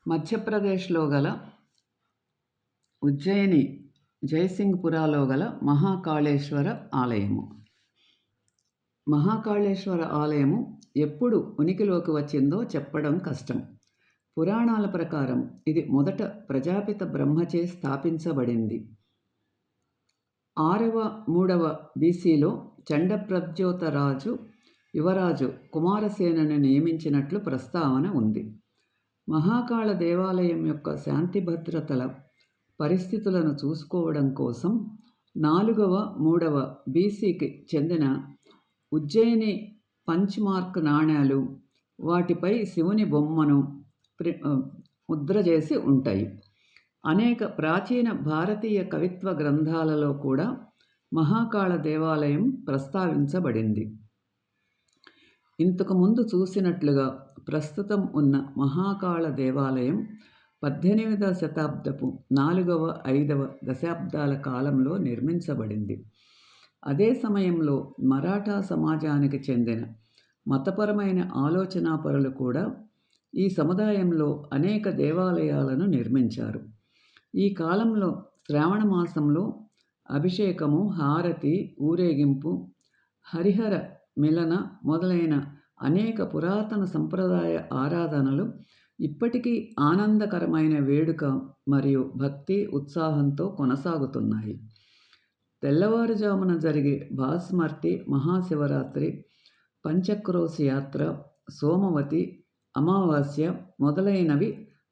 మధ్యప్రదేశ్లో గల ఉజ్జయిని జైసింగ్పురాలో గల మహాకాళేశ్వర ఆలయము. మహాకాళేశ్వర ఆలయము ఎప్పుడు ఉనికిలోకి వచ్చిందో చెప్పడం కష్టం. పురాణాల ప్రకారం ఇది మొదట ప్రజాపిత బ్రహ్మచే స్థాపించబడింది. 6వ-3వ బీసీలో చండప్రద్యోతరాజు యువరాజు కుమారసేనుని నియమించినట్లు ప్రస్తావన ఉంది. మహాకాళ దేవాలయం యొక్క శాంతి భద్రతల పరిస్థితులను చూసుకోవడం కోసం 4వ-3వ బీసీకి చెందిన ఉజ్జయిని పంచ్మార్క్ నాణేలు, వాటిపై శివుని బొమ్మను ముద్ర చేసి ఉంటాయి. అనేక ప్రాచీన భారతీయ కవిత్వ గ్రంథాలలో కూడా మహాకాళ దేవాలయం ప్రస్తావించబడింది. ఇంతకుముందు చూసినట్లుగా ప్రస్తుతం ఉన్న మహాకాళ దేవాలయం 18వ శతాబ్దపు 4వ-5వ దశాబ్దాల కాలంలో నిర్మించబడింది. అదే సమయంలో మరాఠా సమాజానికి చెందిన మతపరమైన ఆలోచనాపరులు కూడా ఈ సముదాయంలో అనేక దేవాలయాలను నిర్మించారు. ఈ కాలంలో శ్రావణ మాసంలో అభిషేకము, హారతి, ఊరేగింపు, హరిహర మిలన మొదలైన అనేక పురాతన సంప్రదాయ ఆరాధనలు ఇప్పటికీ ఆనందకరమైన వేడుక మరియు భక్తి ఉత్సాహంతో కొనసాగుతున్నాయి. తెల్లవారుజామున జరిగే బాస్మర్తి, మహాశివరాత్రి, పంచక్రోశి యాత్ర, సోమవతి అమావాస్య మొదలైనవి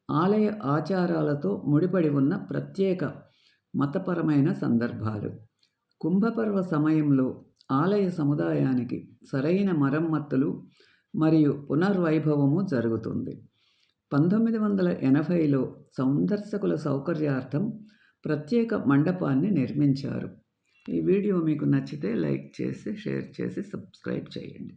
ఆలయ ఆచారాలతో ముడిపడి ఉన్న ప్రత్యేక మతపరమైన సందర్భాలు. కుంభపర్వ సమయంలో ఆలయ సముదాయానికి సరైన మరమ్మతులు మరియు పునర్వైభవము జరుగుతుంది. 1980లో సందర్శకుల సౌకర్యార్థం ప్రత్యేక మండపాన్ని నిర్మించారు. ఈ వీడియో మీకు నచ్చితే లైక్ చేసి, షేర్ చేసి, సబ్స్క్రైబ్ చేయండి.